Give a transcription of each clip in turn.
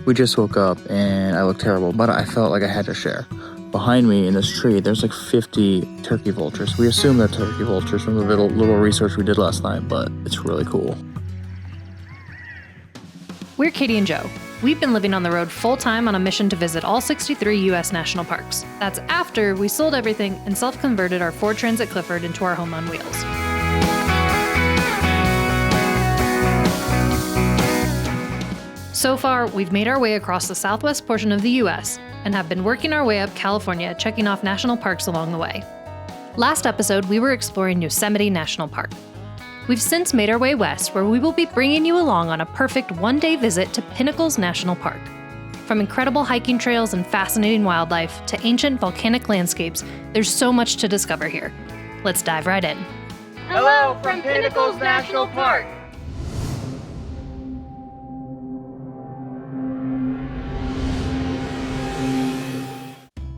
We just woke up and I look terrible, but I felt like I had to share. Behind me in this tree, there's like 50 turkey vultures. We assume they're turkey vultures from the little research we did last night, but it's really cool. We're Katie and Joe. We've been living on the road full-time on a mission to visit all 63 U.S. national parks. That's after we sold everything and self-converted our Ford Transit Clifford into our home on wheels. So far, we've made our way across the southwest portion of the U.S. and have been working our way up California, checking off national parks along the way. Last episode, we were exploring Yosemite National Park. We've since made our way west, where we will be bringing you along on a perfect one-day visit to Pinnacles National Park. From incredible hiking trails and fascinating wildlife to ancient volcanic landscapes, there's so much to discover here. Let's dive right in. Hello from Pinnacles National Park.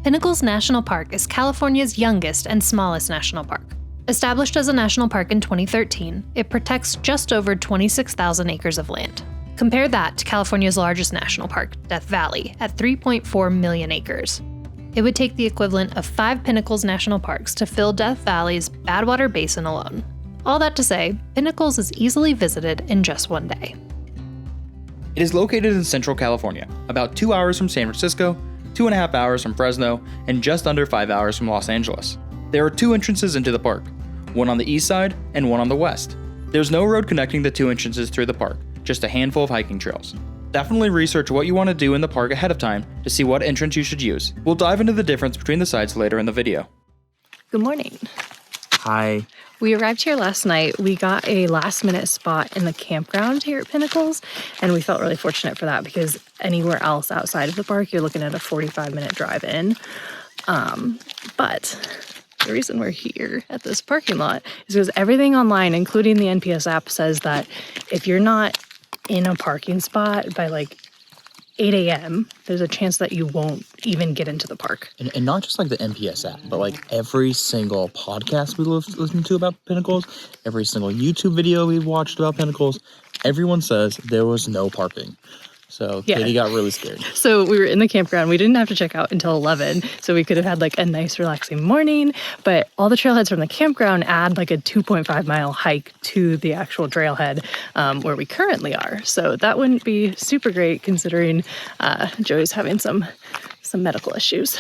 Pinnacles National Park is California's youngest and smallest national park. Established as a national park in 2013, it protects just over 26,000 acres of land. Compare that to California's largest national park, Death Valley, at 3.4 million acres. It would take the equivalent of 5 Pinnacles National Parks to fill Death Valley's Badwater Basin alone. All that to say, Pinnacles is easily visited in just one day. It is located in Central California, about 2 hours from San Francisco, 2.5 hours from Fresno, and just under 5 hours from Los Angeles. There are 2 entrances into the park, one on the east side and one on the west. There's no road connecting the 2 entrances through the park, just a handful of hiking trails. Definitely research what you want to do in the park ahead of time to see what entrance you should use. We'll dive into the difference between the sides later in the video. Good morning. Hi. We arrived here last night. We got a last-minute spot in the campground here at Pinnacles, and we felt really fortunate for that because anywhere else outside of the park, you're looking at a 45-minute drive in. But the reason we're here at this parking lot is because everything online, including the NPS app, says that if you're not in a parking spot by like 8 a.m., there's a chance that you won't even get into the park. And not just like the NPS app, but like every single podcast we listen to about Pinnacles, every single YouTube video we've watched about Pinnacles, everyone says there was no parking. So yeah. Katie got really scared. So we were in the campground. We didn't have to check out until 11, so we could have had like a nice relaxing morning. But all the trailheads from the campground add like a 2.5 mile hike to the actual trailhead where we currently are. So that wouldn't be super great considering Joey's having some medical issues.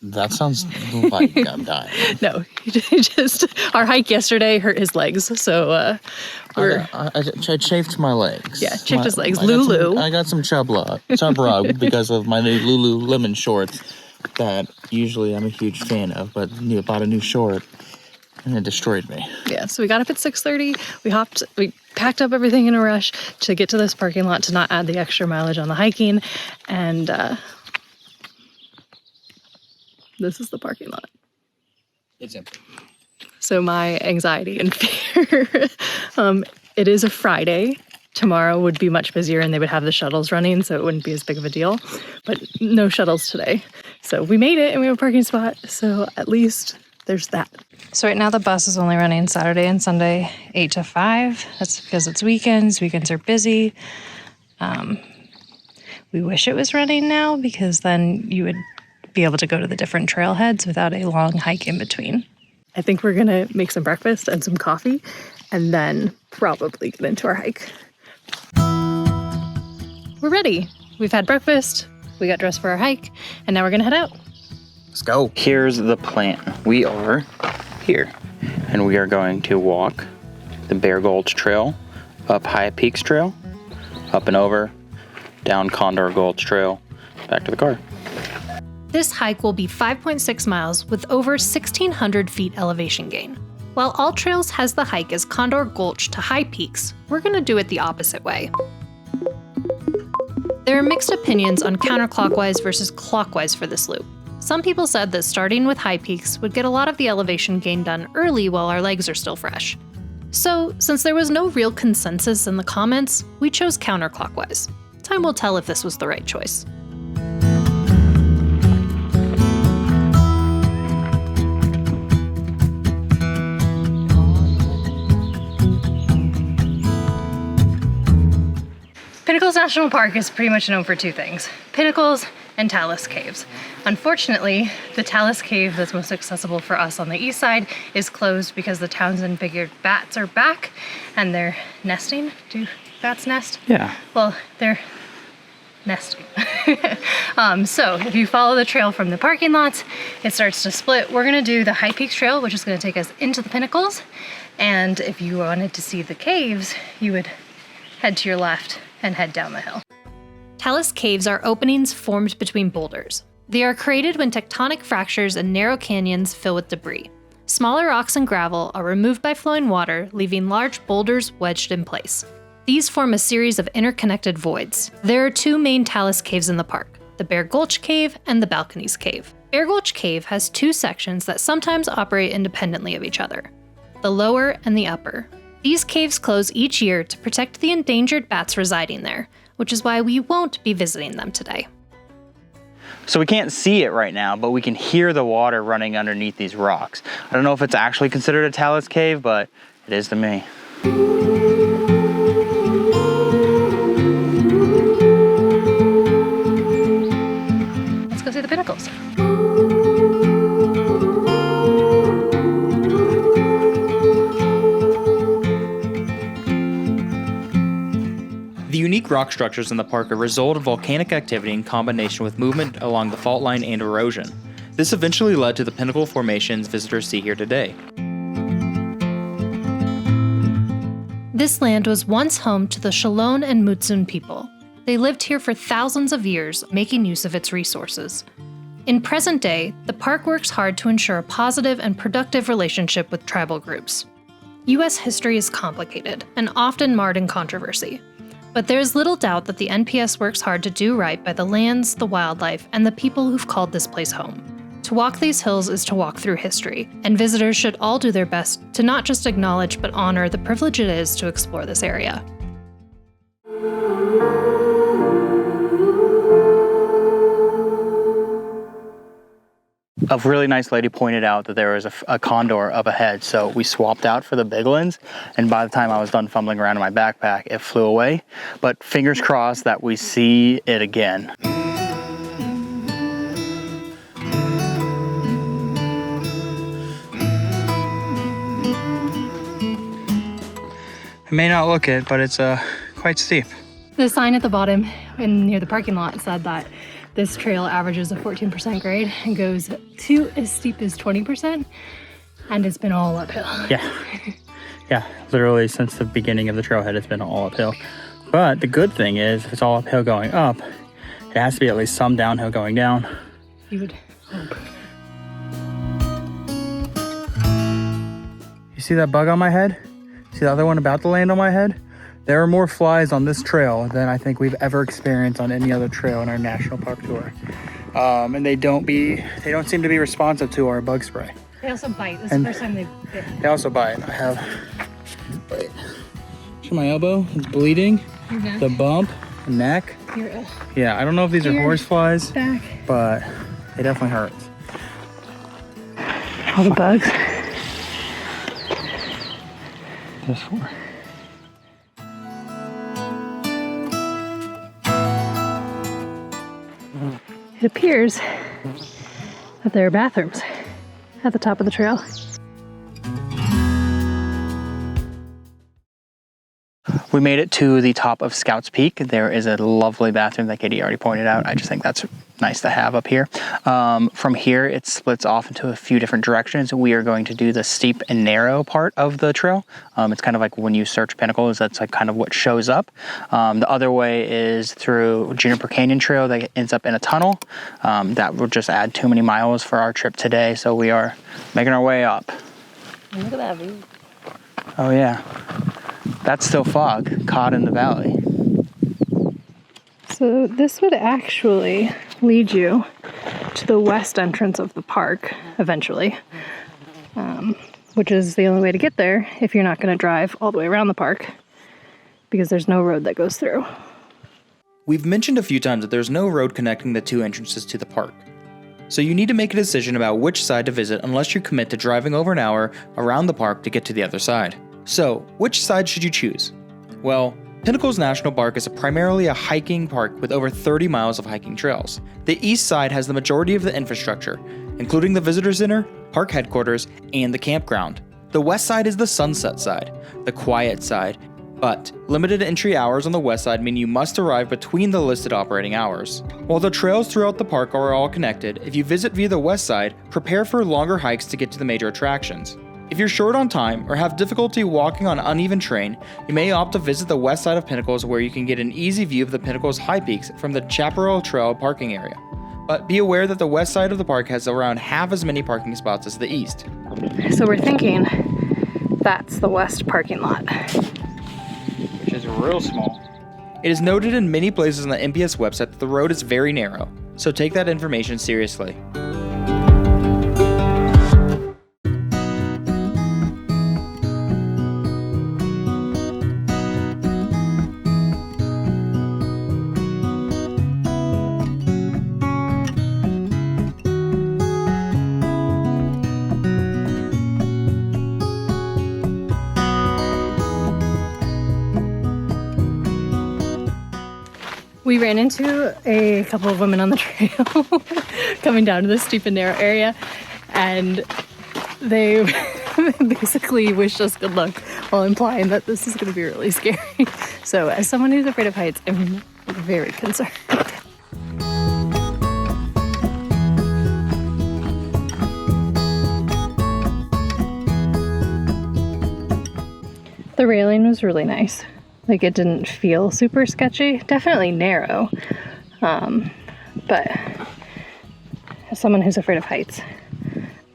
That sounds like I'm dying. No, just our hike yesterday hurt his legs, so I chafed my legs. Yeah, chafed his legs. Lulu. I got some chub rub because of my new Lululemon shorts that usually I'm a huge fan of, but I bought a new short and it destroyed me. Yeah, so we got up at 6:30. We packed up everything in a rush to get to this parking lot to not add the extra mileage on the hiking, and this is the parking lot. It's empty. So my anxiety and fear. It is a Friday. Tomorrow would be much busier and they would have the shuttles running, so it wouldn't be as big of a deal. But no shuttles today. So we made it and we have a parking spot. So at least there's that. So right now the bus is only running Saturday and Sunday, 8 to 5. That's because it's weekends. Weekends are busy. We wish it was running now because then you would be able to go to the different trailheads without a long hike in between. I think we're gonna make some breakfast and some coffee and then probably get into our hike. We're ready. We've had breakfast, we got dressed for our hike, and now we're gonna head out. Let's go. Here's the plan. We are here, and we are going to walk the Bear Gulch Trail, up Hyatt Peaks Trail, up and over, down Condor Gulch Trail, back to the car. This hike will be 5.6 miles with over 1,600 feet elevation gain. While All Trails has the hike as Condor Gulch to High Peaks, we're going to do it the opposite way. There are mixed opinions on counterclockwise versus clockwise for this loop. Some people said that starting with High Peaks would get a lot of the elevation gain done early while our legs are still fresh. So, since there was no real consensus in the comments, we chose counterclockwise. Time will tell if this was the right choice. Pinnacles National Park is pretty much known for two things: Pinnacles and Talus Caves. Unfortunately, the Talus Cave that's most accessible for us on the east side is closed because the Townsend figured bats are back and they're nesting. Do bats nest? Yeah. Well, they're nesting. So if you follow the trail from the parking lots, it starts to split. We're gonna do the High Peaks Trail, which is gonna take us into the Pinnacles. And if you wanted to see the caves, you would head to your left and head down the hill. Talus caves are openings formed between boulders. They are created when tectonic fractures and narrow canyons fill with debris. Smaller rocks and gravel are removed by flowing water, leaving large boulders wedged in place. These form a series of interconnected voids. There are two main talus caves in the park: the Bear Gulch Cave and the Balconies Cave. Bear Gulch Cave has two sections that sometimes operate independently of each other: the lower and the upper. These caves close each year to protect the endangered bats residing there, which is why we won't be visiting them today. So we can't see it right now, but we can hear the water running underneath these rocks. I don't know if it's actually considered a talus cave, but it is to me. Let's go see the Pinnacles. The unique rock structures in the park are a result of volcanic activity in combination with movement along the fault line and erosion. This eventually led to the pinnacle formations visitors see here today. This land was once home to the Shalone and Mutsun people. They lived here for thousands of years, making use of its resources. In present day, the park works hard to ensure a positive and productive relationship with tribal groups. U.S. history is complicated and often marred in controversy. But there's little doubt that the NPS works hard to do right by the lands, the wildlife, and the people who've called this place home. To walk these hills is to walk through history, and visitors should all do their best to not just acknowledge but honor the privilege it is to explore this area. A really nice lady pointed out that there was a condor up ahead, so we swapped out for the big ones, and by the time I was done fumbling around in my backpack, it flew away. But fingers crossed that we see it again. It may not look it, but it's quite steep. The sign at the bottom and near the parking lot said that this trail averages a 14% grade and goes to as steep as 20%, and it's been all uphill. Yeah, literally since the beginning of the trailhead, it's been all uphill. But the good thing is, if it's all uphill going up, it has to be at least some downhill going down. You would hope. You see that bug on my head? See the other one about to land on my head? There are more flies on this trail than I think we've ever experienced on any other trail in our national park tour. And they don't seem to be responsive to our bug spray. They also bite. This is the first time they've bit. They also bite. I have, wait, see my elbow? It's bleeding. Your neck. The bump, neck. Yeah, I don't know if these are horse flies, Back. but they definitely hurt. All the bugs. This one. It appears that there are bathrooms at the top of the trail. We made it to the top of Scouts Peak. There is a lovely bathroom that Katie already pointed out. I just think that's nice to have up here. From here, it splits off into a few different directions. We are going to do the steep and narrow part of the trail. It's kind of like when you search Pinnacles, that's like kind of what shows up. The other way is through Juniper Canyon Trail that ends up in a tunnel. That will just add too many miles for our trip today, so we are making our way up. Look at that view. Oh yeah. That's still fog caught in the valley. So this would actually lead you to the west entrance of the park eventually, which is the only way to get there if you're not going to drive all the way around the park, because there's no road that goes through. We've mentioned a few times that there's no road connecting the two entrances to the park. So you need to make a decision about which side to visit unless you commit to driving over an hour around the park to get to the other side. So, which side should you choose? Well, Pinnacles National Park is primarily a hiking park with over 30 miles of hiking trails. The east side has the majority of the infrastructure, including the visitor center, park headquarters, and the campground. The west side is the sunset side, the quiet side, but limited entry hours on the west side mean you must arrive between the listed operating hours. While the trails throughout the park are all connected, if you visit via the west side, prepare for longer hikes to get to the major attractions. If you're short on time or have difficulty walking on uneven terrain, you may opt to visit the west side of Pinnacles where you can get an easy view of the Pinnacles high peaks from the Chaparral Trail parking area. But be aware that the west side of the park has around half as many parking spots as the east. So we're thinking that's the west parking lot. Which is real small. It is noted in many places on the NPS website that the road is very narrow, so take that information seriously. We ran into a couple of women on the trail coming down to the steep and narrow area, and they basically wished us good luck while implying that this is going to be really scary. So as someone who's afraid of heights, I'm very concerned. The railing was really nice. Like, it didn't feel super sketchy. Definitely narrow. But as someone who's afraid of heights,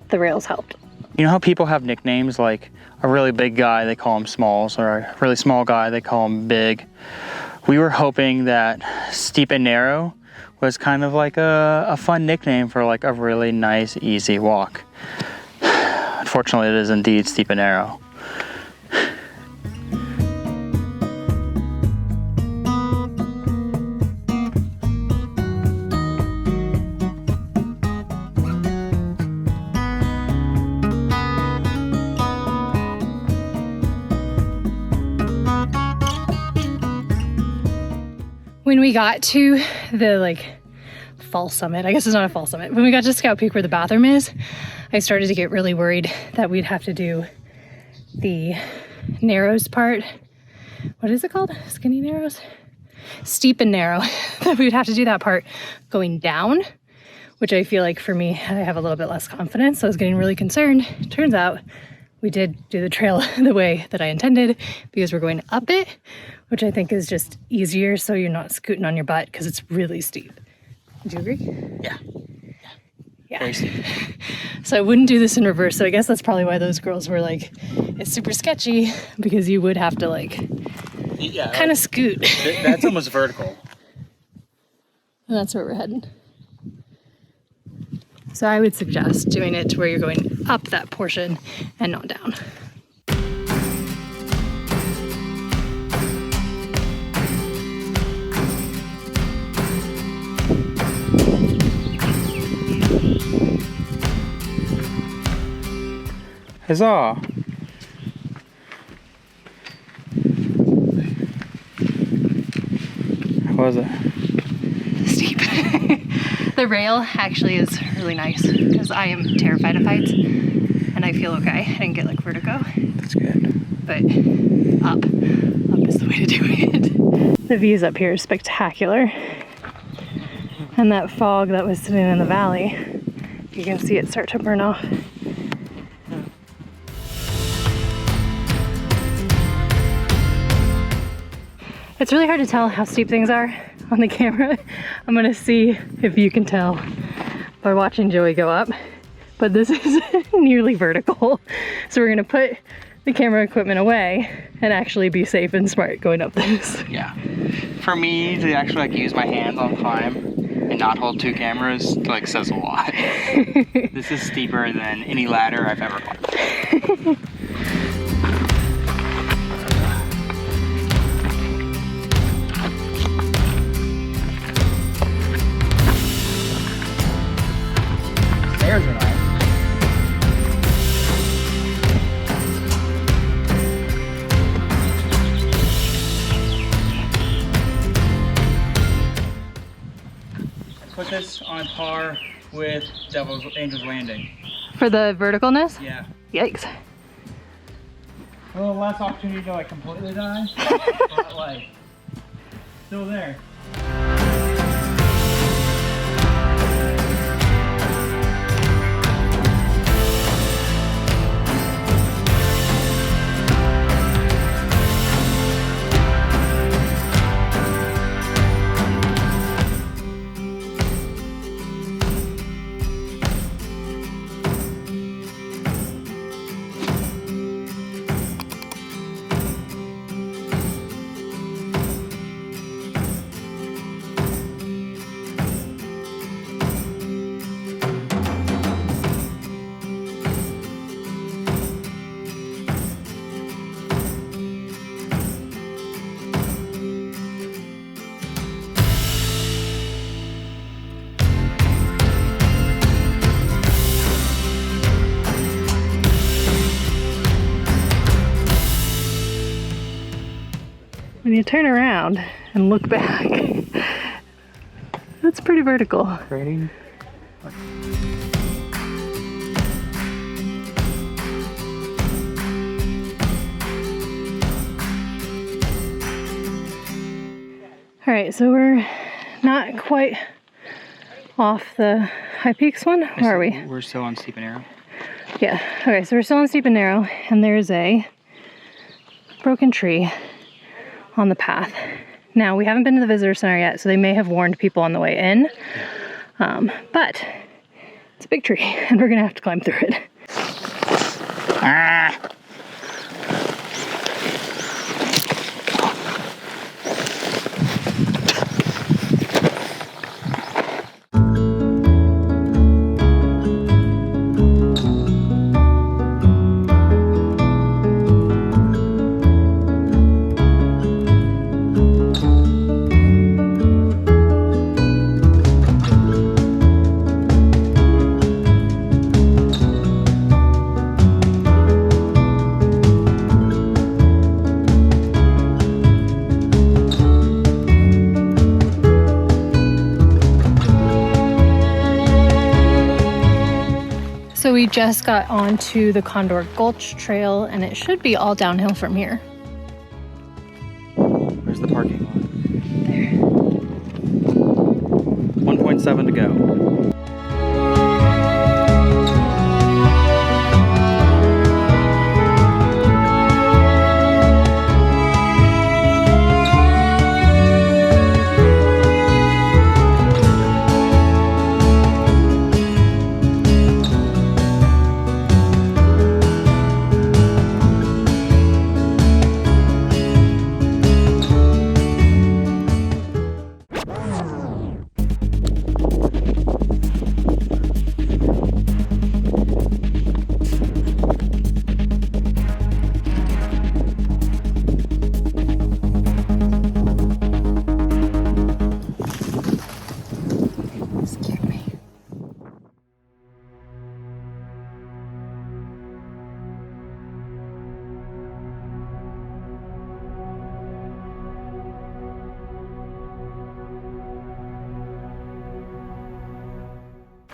the rails helped. You know how people have nicknames like a really big guy, they call him Smalls, or a really small guy, they call him Big. We were hoping that Steep and Narrow was kind of like a fun nickname for like a really nice, easy walk. Unfortunately, it is indeed Steep and Narrow. When we got to the fall summit, I guess it's not a fall summit, when we got to Scout Peak where the bathroom is, I started to get really worried that we'd have to do the narrows part. What is it called? Skinny narrows? Steep and narrow. That we'd have to do that part going down, which I feel like for me, I have a little bit less confidence. So I was getting really concerned. Turns out we did do the trail the way that I intended because we're going up it, which I think is just easier so you're not scooting on your butt because it's really steep. Do you agree? Yeah. Yeah. So I wouldn't do this in reverse. So I guess that's probably why those girls were like, it's super sketchy because you would have to kind of scoot. That's almost vertical. And that's where we're heading. So I would suggest doing it to where you're going up that portion and not down. Huzzah! How was it? Steep. The rail actually is really nice because I am terrified of heights and I feel okay. I didn't get vertigo. That's good. But up is the way to do it. The views up here are spectacular. And that fog that was sitting in the valley, you can see it start to burn off. It's really hard to tell how steep things are on the camera. I'm gonna see if you can tell by watching Joey go up, but this is nearly vertical. So we're gonna put the camera equipment away and actually be safe and smart going up this. Yeah. For me to actually use my hands on climb and not hold two cameras says a lot. This is steeper than any ladder I've ever climbed. Stairs are nice. put this on par with Angel's Landing. For the verticalness? Yeah. Yikes. A little less opportunity to like completely die, but like still there. When you turn around and look back, that's pretty vertical. Ready? All right, so we're not quite off the high peaks one. Where are we? We're still on steep and narrow. Yeah, okay, so we're still on steep and narrow, and there's a broken tree on the path. Now, we haven't been to the visitor center yet, so they may have warned people on the way in, but it's a big tree, and we're gonna have to climb through it. Ah! So we just got onto the Condor Gulch trail, and it should be all downhill from here. Where's the parking lot? There. 1.7 to go.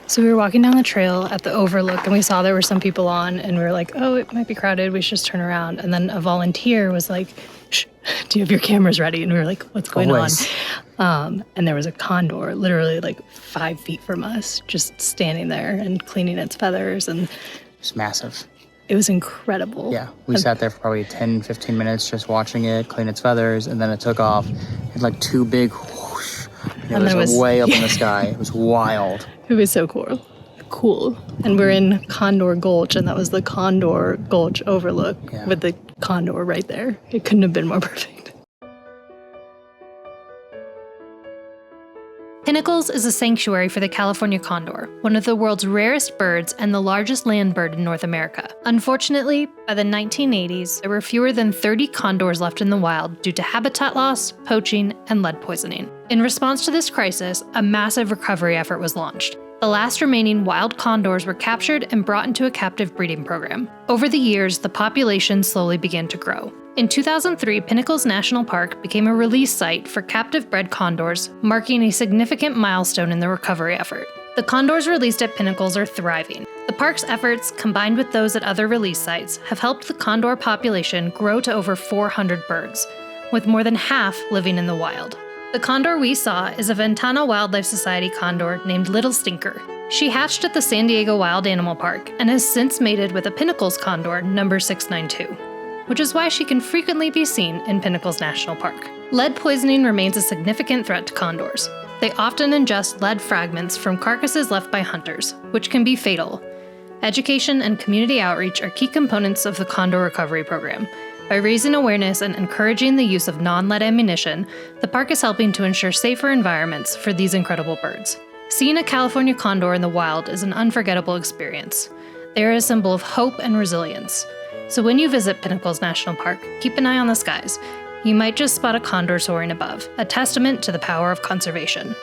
So we were walking down the trail at the overlook, and we saw there were some people on, and we were like, oh, it might be crowded, we should just turn around. And then a volunteer was like, shh, do you have your cameras ready? And we were like, what's going on? And there was a condor literally like 5 feet from us, just standing there and cleaning its feathers, and It's massive. it was incredible. Yeah, we sat there for probably 10, 15 minutes just watching it clean its feathers, and then it took off. It had like two big whoosh, and And it there was was- way up in the sky. It was wild. It was so cool. And we're in Condor Gulch, and that was the Condor Gulch overlook with the condor right there. It couldn't have been more perfect. Pinnacles is a sanctuary for the California condor, one of the world's rarest birds and the largest land bird in North America. Unfortunately, by the 1980s, there were fewer than 30 condors left in the wild due to habitat loss, poaching, and lead poisoning. In response to this crisis, a massive recovery effort was launched. The last remaining wild condors were captured and brought into a captive breeding program. Over the years, the population slowly began to grow. In 2003, Pinnacles National Park became a release site for captive-bred condors, marking a significant milestone in the recovery effort. The condors released at Pinnacles are thriving. The park's efforts, combined with those at other release sites, have helped the condor population grow to over 400 birds, with more than half living in the wild. The condor we saw is a Ventana Wildlife Society condor named Little Stinker. She hatched at the San Diego Wild Animal Park and has since mated with a Pinnacles condor number 692, which is why she can frequently be seen in Pinnacles National Park. Lead poisoning remains a significant threat to condors. They often ingest lead fragments from carcasses left by hunters, which can be fatal. Education and community outreach are key components of the Condor Recovery Program. By raising awareness and encouraging the use of non-lead ammunition, the park is helping to ensure safer environments for these incredible birds. Seeing a California condor in the wild is an unforgettable experience. They are a symbol of hope and resilience. So when you visit Pinnacles National Park, keep an eye on the skies. You might just spot a condor soaring above, a testament to the power of conservation.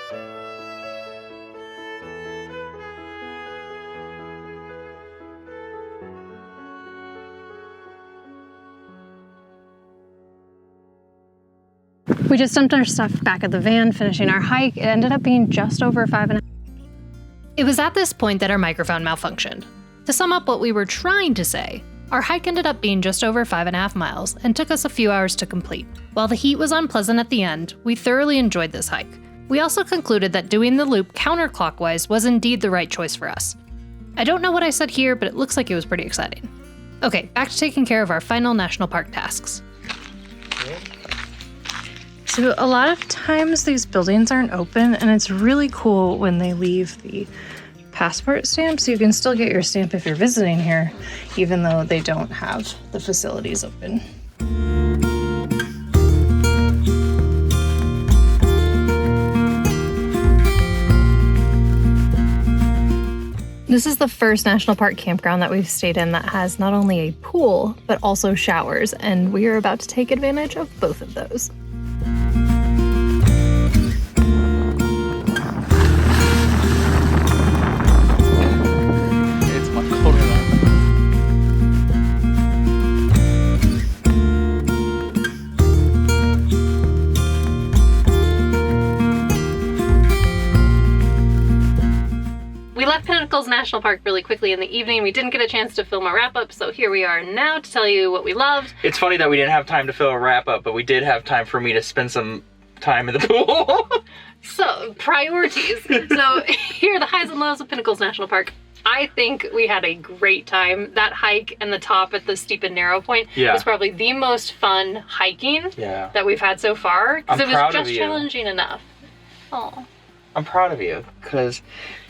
We just dumped our stuff back at the van, finishing our hike. It ended up being just over 5.5. It was at this point that our microphone malfunctioned. To sum up what we were trying to say, our hike ended up being just over 5.5 miles and took us a few hours to complete. While the heat was unpleasant at the end, we thoroughly enjoyed this hike. We also concluded that doing the loop counterclockwise was indeed the right choice for us. I don't know what I said here, but it looks like it was pretty exciting. Okay, back to taking care of our final national park tasks. So a lot of times these buildings aren't open, and it's really cool when they leave the passport stamp, so you can still get your stamp if you're visiting here, even though they don't have the facilities open. This is the first national park campground that we've stayed in that has not only a pool, but also showers, and we are about to take advantage of both of those. We left Pinnacles National Park really quickly in the evening. We didn't get a chance to film a wrap-up, so here we are now to tell you what we loved. It's funny that we didn't have time to film a wrap-up, but we did have time for me to spend some time in the pool. So, priorities. So, here are the highs and lows of Pinnacles National Park. I think we had a great time. That hike and the top at the steep and narrow point was probably the most fun hiking that we've had so far, because it was just challenging enough. Oh. I'm proud of you, because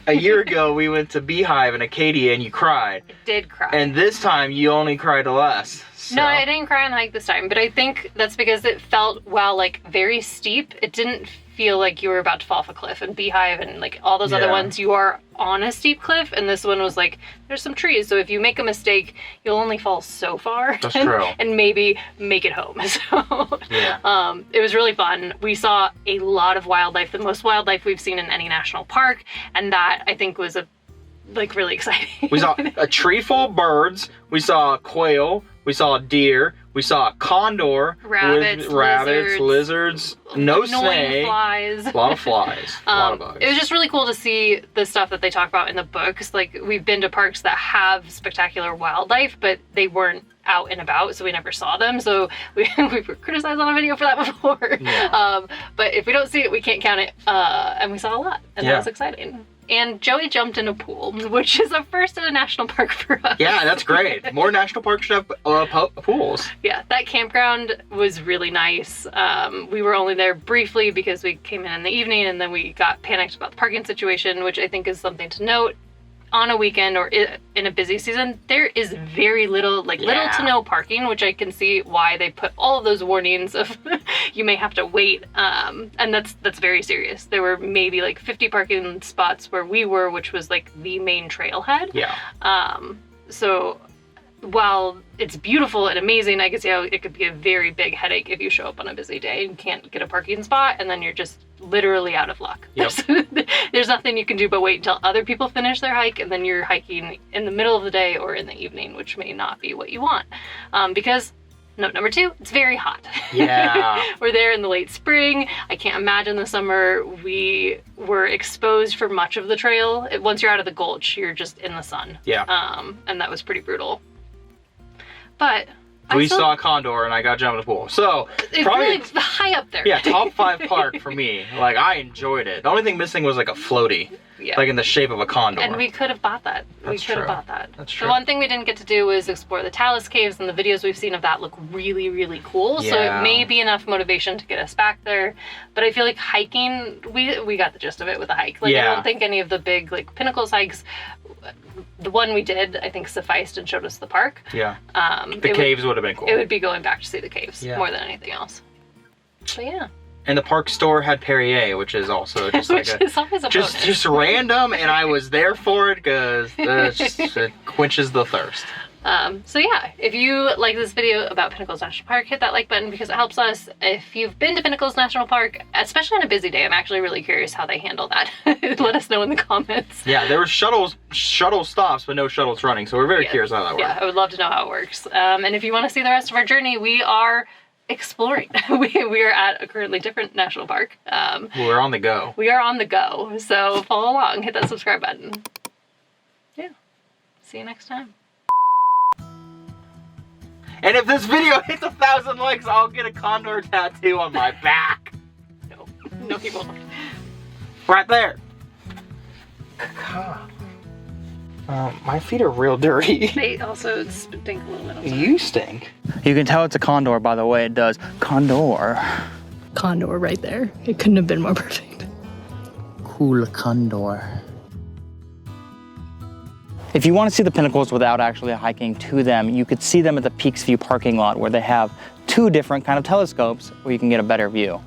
a year ago we went to Beehive in Acadia and you cried. I did cry. And this time you only cried less. So. No, I didn't cry on the hike this time, but I think that's because it felt, while like very steep, it didn't feel like you were about to fall off a cliff. And Beehive and like all those other ones, you are on a steep cliff, and this one was like, there's some trees, so if you make a mistake, you'll only fall so far. That's true. And maybe make it home. So it was really fun. We saw a lot of wildlife, the most wildlife we've seen in any national park, and that I think was really exciting. We saw a tree full of birds, we saw a quail, we saw a deer, we saw a condor, rabbits, lizards, no snake, flies. A lot of flies, a lot of bugs. It was just really cool to see the stuff that they talk about in the books. Like, we've been to parks that have spectacular wildlife, but they weren't out and about, so we never saw them. So we were criticized on a video for that before. Yeah. But if we don't see it, we can't count it. And we saw a lot, and that was exciting. And Joey jumped in a pool, which is a first in a national park for us. Yeah, that's great. More national parks should have pools. Yeah, that campground was really nice. We were only there briefly because we came in the evening, and then we got panicked about the parking situation, which I think is something to note. On a weekend or in a busy season, there is very little, little to no parking, which I can see why they put all of those warnings of you may have to wait, and that's very serious. There were maybe 50 parking spots where we were, which was the main trailhead. Yeah. So while it's beautiful and amazing, I can see how it could be a very big headache if you show up on a busy day and can't get a parking spot, and then you're just literally out of luck. Yep. There's nothing you can do but wait until other people finish their hike, and then you're hiking in the middle of the day or in the evening, which may not be what you want. Because Note number 2, it's very hot. Yeah. We're there in the late spring. I can't imagine the summer. We were exposed for much of the trail. Once you're out of the Gulch, you're just in the sun. Yeah. And that was pretty brutal. But we saw a condor and I got jumped in the pool. So it's probably really high up there. yeah, top 5 park for me. Like I enjoyed it. The only thing missing was like a floaty. Yeah. Like in the shape of a condor. And we could have bought that. That's true. That's true. The one thing we didn't get to do was explore the Talus Caves, and the videos we've seen of that look really, really cool. Yeah. So it may be enough motivation to get us back there. But I feel like hiking, we got the gist of it with the hike. Like Yeah. I don't think any of the big like Pinnacles hikes, the one we did, I think sufficed and showed us the park. Yeah. The caves would have been cool. It would be going back to see the caves Yeah. more than anything else. So yeah. And the park store had Perrier, which is also just like Which is always a bonus. just random, and I was there for it because it quenches the thirst. So yeah, if you like this video about Pinnacles National Park, hit that like button because it helps us. If you've been to Pinnacles National Park, especially on a busy day, I'm actually really curious how they handle that. Let us know in the comments. Yeah, there were shuttle stops, but no shuttles running, so we're very curious how that works. Yeah, I would love to know how it works. And if you want to see the rest of our journey, we are exploring. we are at a currently different national park. We're on the go. We are on the go, so follow along, hit that subscribe button. Yeah, see you next time. And if this video hits 1,000 likes, I'll get a condor tattoo on my back. No, he won't. Right there. My feet are real dirty. They also stink a little bit. You stink. You can tell it's a condor by the way it does. Condor. Condor right there. It couldn't have been more perfect. Cool condor. If you want to see the pinnacles without actually hiking to them, you could see them at the Peaks View parking lot where they have 2 different kind of telescopes where you can get a better view.